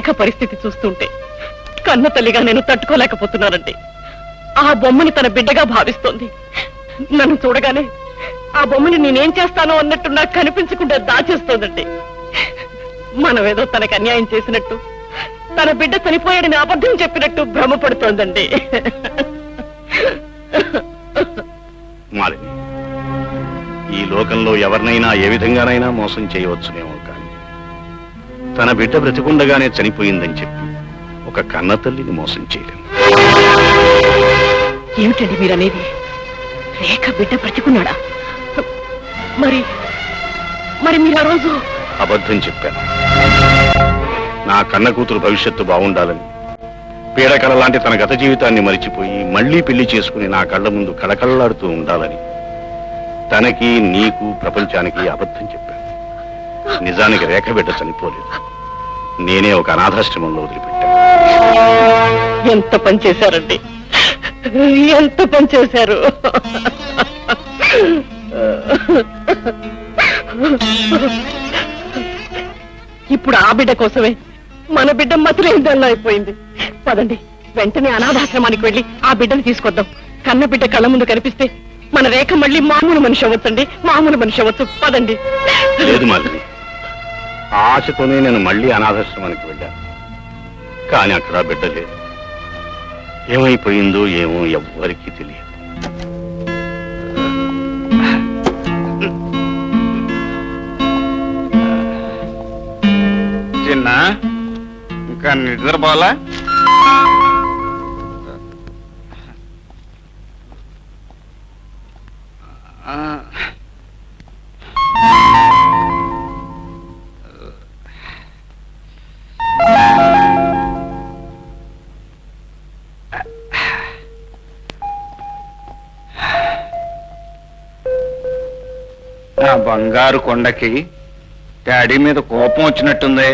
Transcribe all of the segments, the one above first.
రేఖ పరిస్థితి చూస్తుంటే కన్న తల్లిగా నేను తట్టుకోలేకపోతున్నానండి. ఆ బొమ్మని తన బిడ్డగా భావిస్తోంది. నన్ను చూడగానే ఆ బొమ్మని నేనేం చేస్తానో అన్నట్టు నాకు కనిపించకుండా దాచేస్తోందండి. మనమేదో తనకు అన్యాయం చేసినట్టు, తన బిడ్డ చనిపోయాడని అబద్ధం చెప్పినట్టు భ్రమపడుతోందండి. మాలిని, ఈ లోకంలో ఎవరినైనా ఏ విధంగానైనా మోసం చేయవచ్చునేమో, కానీ తన బిడ్డ బ్రతికుండగానే చనిపోయిందని చెప్పి ఒక కన్న తల్లిని మోసం చేయలేము. ఏమిటండి మీరనేది? రేఖ బిడ్డ బ్రతికున్నాడా? మరి మరి మీరు ఆ రోజు అబద్ధం చెప్పాను. నా కన్న కూతురు భవిష్యత్తు బాగుండాలని, పీడకల లాంటి తన గత జీవితాన్ని మరిచిపోయి మళ్లీ పెళ్లి చేసుకుని నా కళ్ళ ముందు కళకళలాడుతూ ఉండాలని తనకి, నీకు, ప్రపంచానికి అబద్ధం చెప్పాను. నిజానికి రేఖ బిడ్డ చనిపోలేదు. నేనే ఒక అనాథాశ్రమంలో వదిలిపెట్టాను. ఎంత పని చేశారండి, ఎంత పని చేశారు. ఇప్పుడు ఆ బిడ్డ కోసమే మన బిడ్డ మతిలేందల్లా అయిపోయింది. పదండి, వెంటనే అనాథాశ్రమానికి వెళ్ళి ఆ బిడ్డను తీసుకొద్దాం. కన్న బిడ్డ కళ్ళ ముందు కనిపిస్తే మన రేఖ మళ్ళీ మామూలు మనిషి అవ్వచ్చండి, మామూలు మనిషి అవ్వచ్చు. పదండి. లేదు మాలిని, ఆశతోనే నేను మళ్ళీ అనాథాశ్రమానికి వెళ్ళాను. కానీ అక్కడ బిడ్డ లేదు. ఏమైపోయిందో ఏమో ఎవ్వరికీ తెలియదు. చిన్న ఇంకా నిద్రపోలా? నా బంగారు కొండకి డాడీ మీద కోపం వచ్చినట్టుంది.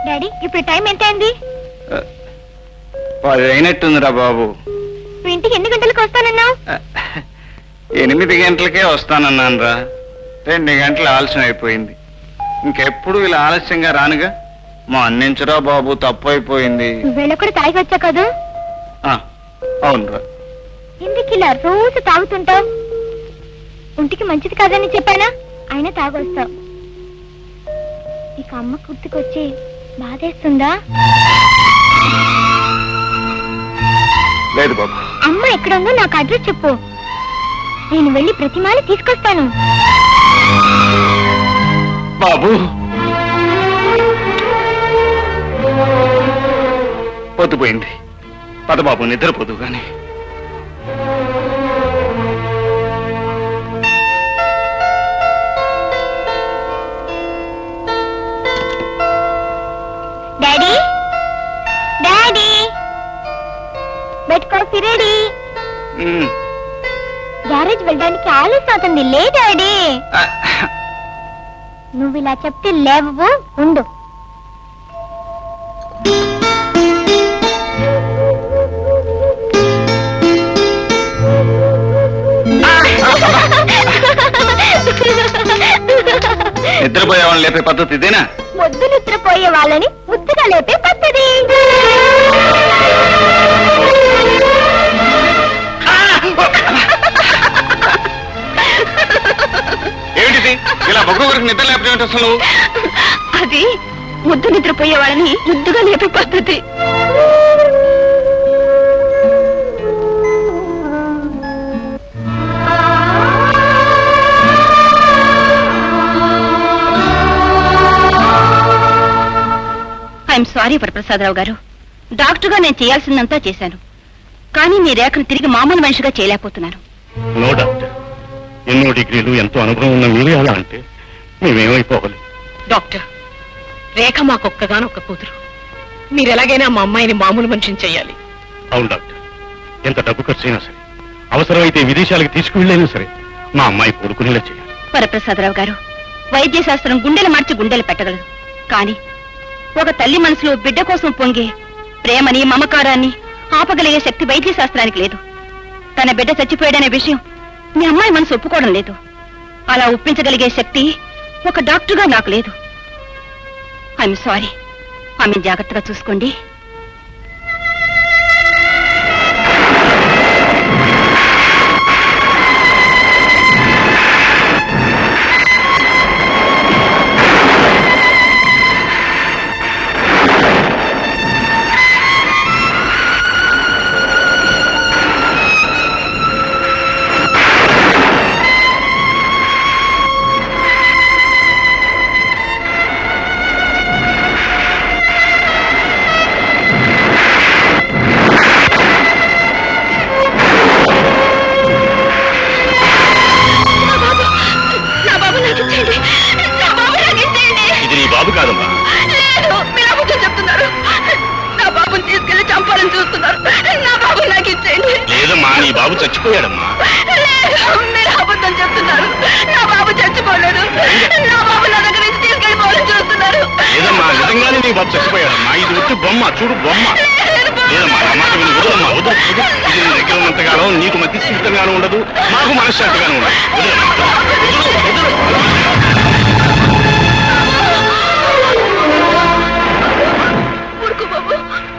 డాడీ, ఇప్పుడు టైం ఎంత అయింది? 10 అయినట్టుందిరా బాబు. నువ్వు ఇంటికి ఎన్ని గంటలకు వస్తానన్నావు? 8 గంటలకే వస్తానన్నాను రా. 2 గంటలు ఆలస్యం అయిపోయింది. ఇంకెప్పుడు ఇలా ఆలస్యంగా రానుగా. మా అన్నించరా బాబు, తప్పు అయిపోయింది. నువ్వేళ కూడా తాగి వచ్చా కదా? అవునురా. ఎందుకు ఇలా రోజు తాగుతుంటావు? ఒంటికి మంచిది కాదని చెప్పానా? అయినా తాగొస్తావు. ఇక అమ్మ గుర్తుకొచ్చి బాధేస్తుందా? లేదు బాబు. అమ్మ ఎక్కడుందో నాకు అడ్రస్ చెప్పు, నేను వెళ్ళి ప్రతిమాని తీసుకొస్తాను. బాబు పొద్దుపోయింది. పద బాబు, నిద్రపోదు గాని. Daddy, daddy, bed coffee ready. Garage వెళ్ళడానికి ఆలస్యం అవుతుంది. లే డాడీ. నువ్వు ఇలా చెప్తే లేవు. ఉండు. నిద్రపోయే వాళ్ళని లేపే పద్ధతి ఇదేనా? ముద్దు నిద్రపోయే వాళ్ళని ముద్దుగా లేపే పద్ధతి. ఏమిటిది? ఇలా ఒక్కొక్కరికి నిద్ర లేపేమిటి అసలు? అది ముద్దు నిద్రపోయే వాళ్ళని ముద్దుగా లేపే పద్ధతి. ఐఎమ్ సారీ వరప్రసాదరావు గారు. డాక్టర్గా నేను చేయాల్సిందంతా చేశాను, కానీ మీ రేఖను తిరిగి మామూలు మనిషిగా చేయలేకపోతున్నాను. నో డాక్టర్, ఎన్నో డిగ్రీలు, ఎంతో అనుభవం ఉన్న మీరే అలా అంటే మేమేమైపోవాలి? డాక్టర్, రేఖ మాకొక్కగానొక్క కూతురు. మీరు ఎలాగైనా మా అమ్మాయిని మామూలు మనిషిని చెయ్యాలి. అవును డాక్టర్, ఎంత డబ్బు ఖర్చు అయినా సరే, అవసరమైతే విదేశాలకు తీసుకువెళ్ళైనా సరే మా అమ్మాయి కోరుకునేలా చేయాలి. వరప్రసాదరావు గారు, వైద్య శాస్త్రం గుండెలు మార్చి గుండెలు పెట్టగలదు, కానీ ఒక తల్లి మనసులో బిడ్డ కోసం పొంగే ప్రేమని, మమకారాన్ని ఆపగలిగే శక్తి వైద్య శాస్త్రానికి లేదు. తన బిడ్డ చచ్చిపోయాడనే విషయం మీ అమ్మాయి మనసు ఒప్పుకోవడం లేదు. అలా ఒప్పించగలిగే శక్తి ఒక డాక్టర్గా నాకు లేదు. ఐఎమ్ ఆమె జాగ్రత్తగా చూసుకోండి. ఇది నీ బాబు కాదమ్మా. మీరు అబద్ధం చెప్తున్నారు. నా బాబుని తీసుకెళ్లి చంపాలని చూస్తున్నారు. నా బాబు నాకు ఇచ్చేయండి. లేదమ్మా, నీ బాబు చచ్చిపోయాడమ్మా. మీరు అబద్ధం చెప్తున్నారు. నా బాబు చచ్చిపోలేదు. నా బాబు నా దగ్గర నుంచి తీసుకెళ్ళిపోవాలని చూస్తున్నారు. లేదమ్మా, నిజంగానే నీ బాబు చచ్చిపోయాడమ్మా. ఇది వచ్చి బొమ్మ, చూడు బొమ్మ. లేదమ్మా, నా మాట విని వదలమ్మా, వదులు. ఇది నీ దగ్గర ఉన్నంతకాలం నీకు మధ్యస్థితంగానూ ఉండదు, మాకు మనశ్శాంతిగానూ ఉండదు. వదలమ్మా, వదులు, వదులు. ఊరుకో బాబు,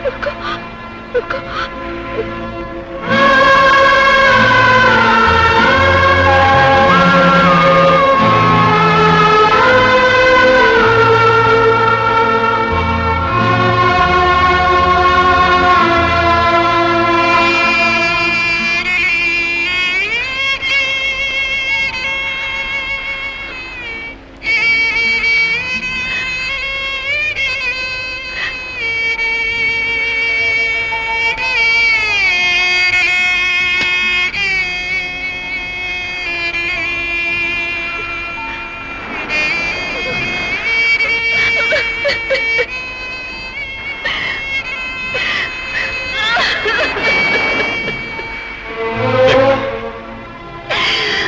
ఊరుకో, ఊరుకో.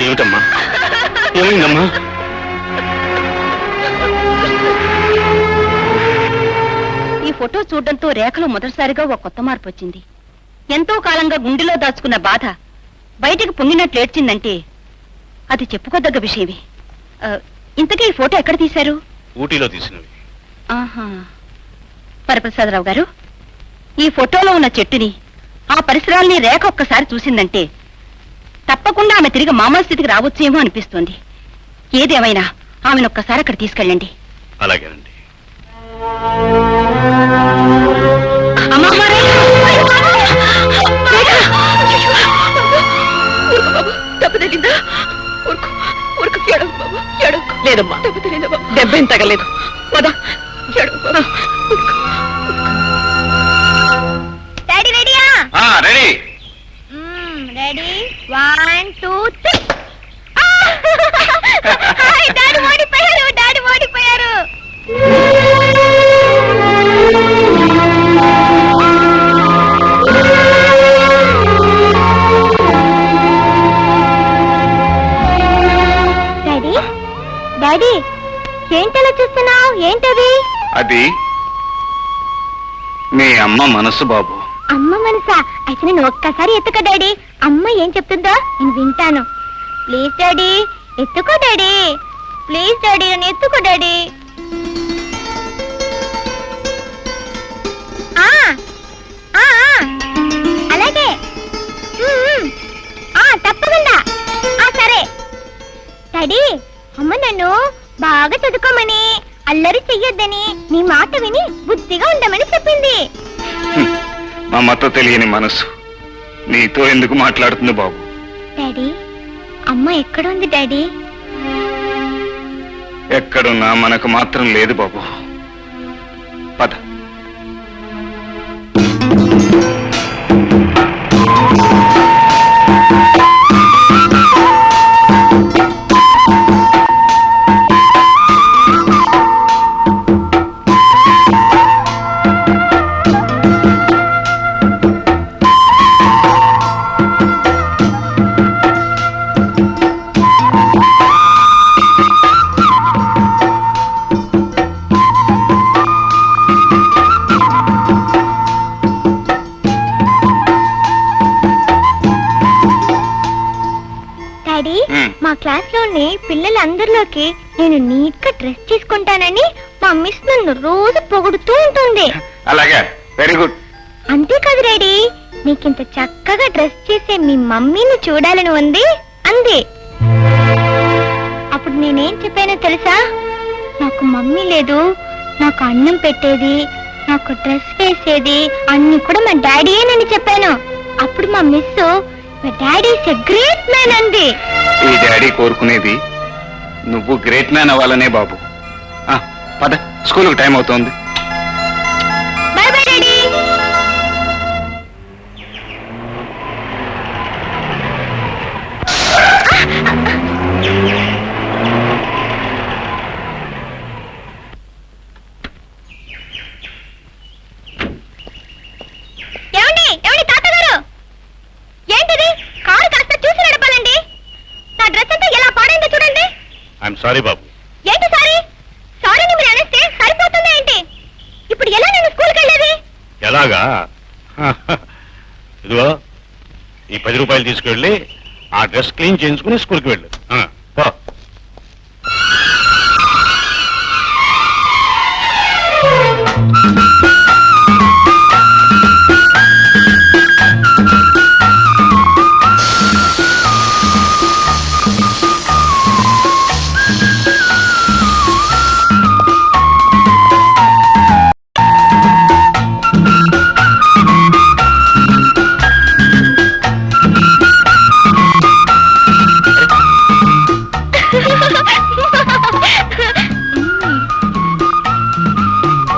ఏమిటమ్మా, ఏమైందమ్మా? ఈ ఫోటో చూడడంతో రేఖలో మొదటిసారిగా ఒక కొత్త మార్పు వచ్చింది. ఎంతో కాలంగా గుండెలో దాచుకున్న బాధ బయటికి పొంగినట్లు ఏడ్చిందంటే అది చెప్పుకోదగ్గ విషయమే. ఇంతకీ ఈ ఫోటో ఎక్కడ తీశారు? ఊటీలో తీసినవి. ఆహా. వరప్రసాదరావు గారు, ఈ ఫోటోలో ఉన్న చెట్టుని, ఆ పరిసరాల్ని రేఖ ఒక్కసారి చూసిందంటే తప్పకుండా ఆమె తిరిగి మామూలు స్థితికి రావచ్చేమో అనిపిస్తోంది. ఏదేమైనా ఆమెను ఒక్కసారి అక్కడ తీసుకెళ్ళండి. అలాగేనండి. దెబ్బతలిందా? ఊరుకో, ఊరుకో, ఏడవకు బాబు, ఏడవకు. లేదమ్మా, దెబ్బతలిందా బాబు? దెబ్బేం తగలేదు. పదా, ఏడవకు బాబు. డాడీ రెడీయా? రెడీ. రెడీ 1 2 3. డాడీ ఓడిపోయారు, డాడీ ఓడిపోయారు. డాడీ, డాడీ, ఏంటలా చూస్తున్నావు? ఏంటది? అది మీ అమ్మ మనసు బాబు. అమ్మ మనసా? అయితే నేను ఒక్కసారి ఎత్తుకో డాడీ. అమ్మ ఏం చెప్తుందో నేను వింటాను. ప్లీజ్ డాడీ, ఎత్తుకో డాడీ. ప్లీజ్ డాడీ, నన్ను ఎత్తుకో డాడీ. అలాగే తప్పకుండా. సరే డాడీ, అమ్మ నన్ను బాగా చదువుకోమని, అల్లరి చెయ్యొద్దని, నీ మాట విని బుద్ధిగా ఉండమని చెప్పింది. మమ్మతో తెలియని మనసు నీతో ఎందుకు మాట్లాడుతుంది బాబు? డాడీ, అమ్మ ఎక్కడుంది డాడీ? ఎక్కడున్నా మనకు మాత్రం లేదు బాబు. పద. మా క్లాస్ లోని పిల్లలందరిలోకి నేను నీట్ గా డ్రెస్ చేసుకుంటానని మా మిస్ నన్ను రోజు పొగుడుతూ ఉంటుంది. అలాగే, వెరీ గుడ్. అంతేకాదు డాడీ, నీకింత చక్కగా డ్రెస్ చేసే మీ మమ్మీని చూడాలని ఉంది అంది. అప్పుడు నేనేం చెప్పానో తెలుసా? నాకు మమ్మీ లేదు, నాకు అన్నం పెట్టేది, నాకు డ్రెస్ వేసేది అన్ని కూడా మా డాడీయేనని చెప్పాను. అప్పుడు మా మిస్ మా daddy is a great man అంది. ఈ డాడీ కోరుకునేది నువ్వు గ్రేట్ మ్యాన్ అవ్వాలనే బాబు. పద, స్కూల్కి టైం అవుతోంది. By bye daddy. ఏమండి ఏమండి తాతగారు, ఏంటిది? కారు కాస్త చూసి నడపాలండి. నా డ్రెస్ అంతా ఎలా పాడైందో చూడండి. ఐఎమ్ సారీ బాబు. ఏంటి సారీ? సారీని మీరు అనేస్తే సరిపోతుందా ఏంటి? ఇప్పుడు ఎలా నేను స్కూల్కి వెళ్ళేది? ఎలాగా? ఇదిగో ఈ 10 రూపాయలు తీసుకెళ్ళి ఆ డ్రెస్ క్లీన్ చేయించుకుని స్కూల్కి వెళ్ళు. పో.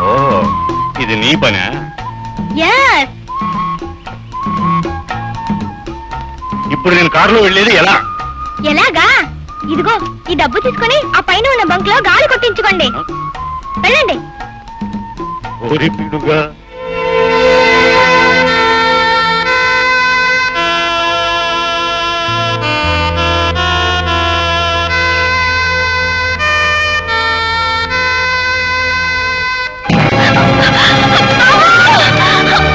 ఓ, ఇది నీ పనా? Yes. ఇప్పుడు నేను కారులో వెళ్ళేది ఎలా? ఎలాగా? ఇదిగో ఈ డబ్బు తీసుకొని ఆ పైన ఉన్న బంక్ లో గాలి కొట్టించుకోండి. వెళ్ళండి. ఓరి పిడుగా.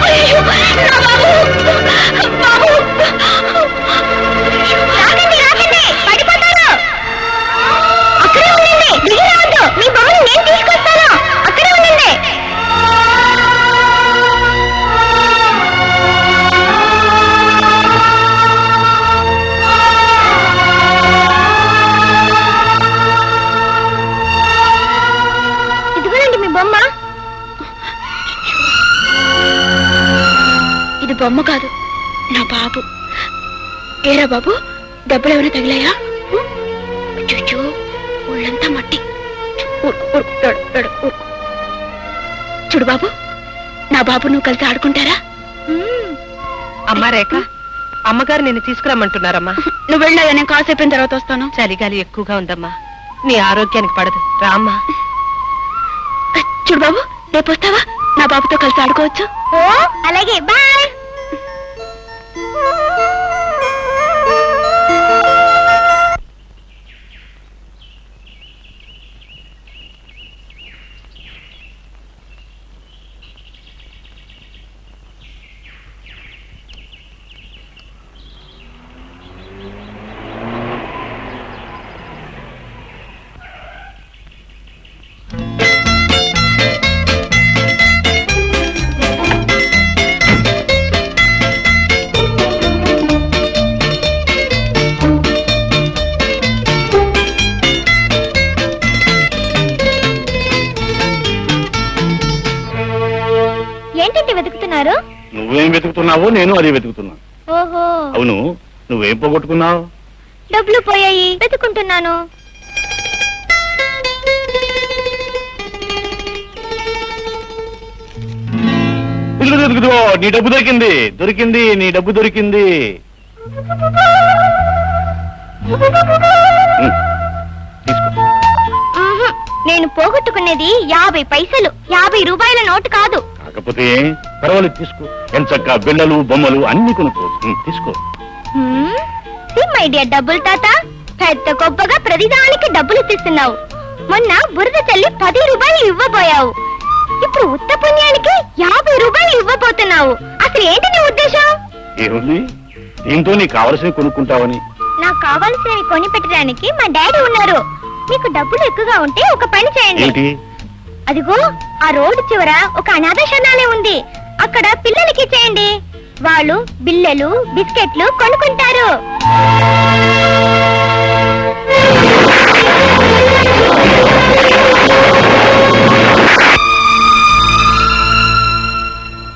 అయ్యో, నా బాబు! బాబు! రాకండి, రాకండి, పడిపోతారు. అక్కడే ఉండండి, దిగి రావద్దు. మీ బొమ్మను నేను తీసుకొస్తాను. అక్కడే ఉండండి. ఇదిగోనండి మీ బొమ్మ. ఇది బొమ్మ కాదు, నా బాబు. ఏరా బాబు, దెబ్బలు ఏమైనా తగిలాయా? చూచు, ఒళ్ళంతా మట్టి. చూడు బాబు, నా బాబు నువ్వు కలిసి ఆడుకుంటారా? అమ్మా రేఖ, అమ్మగారు నిన్ను తీసుకురమ్మంటున్నారమ్మా. నువ్వు వెళ్ళాయా, నేను కాసేపు తర్వాత వస్తాను. చలిగాలి ఎక్కువగా ఉందమ్మా, నీ ఆరోగ్యానికి పడదు. రామ్మా. చూడు బాబు, రేపు వస్తావా? నా బాబుతో కలిసి ఆడుకోవచ్చు. ఓ అలాగే, బాయ్. ఏంటంటే వెతుకుతున్నారు? నువ్వేం వెతుకుతున్నావో నేను అది వెతుకుతున్నాను. ఓహో, అవును, నువ్వేం పోగొట్టుకున్నావు? డబ్బులు పోయాయి, వెతుకుంటున్నాను. ఇదిగో నీ డబ్బు దొరికింది, దొరికింది, నీ డబ్బు దొరికింది. తీసుకో. ఆహా, నేను పోగొట్టుకునేది 50 పైసలు, 50 రూపాయల నోటు కాదు. కాకపోతే పర్వాలేదు, తీసుకో. ఎంచక్క బిళ్ళలు బొమ్మలు అన్ని కొనుక్కోవచ్చు. తీసుకో. మై డియర్ డబ్బులు తాత, పెద్ద గొప్పగా ప్రతిదానికి డబ్బులు తీస్తున్నావు. మొన్న బురద చల్లి 10 రూపాయలు ఇవ్వబోయావు. ఇప్పుడు ఉత్త పుణ్యానికి 50 రూపాయలు ఇవ్వబోతున్నావు. అసలు ఏంటి నీ ఉద్దేశం? ఏముంది, దీంతో నీకు కావలసినవి కొనుక్కుంటావని. నాకు కావాల్సినవి కొని పెట్టడానికి మా డాడీ ఉన్నారు. మీకు డబ్బులు ఎక్కువగా ఉంటే ఒక పని చేయండి. ఏంటి? అదిగో ఆ రోడ్డు చివర ఒక అనాథ శరణాలయం ఉంది. అక్కడ పిల్లలకి ఇచ్చేయండి. వాళ్ళు బిల్లలు బిస్కెట్లు కొనుక్కుంటారు.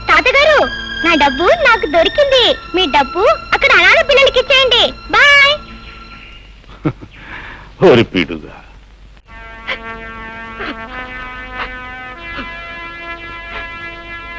తాతగారు, నా డబ్బు నాకు దొరికింది. మీ డబ్బు అక్కడ అనాథ పిల్లలకి ఇచ్చేయండి. బాయ్. ఓరి పీడుగా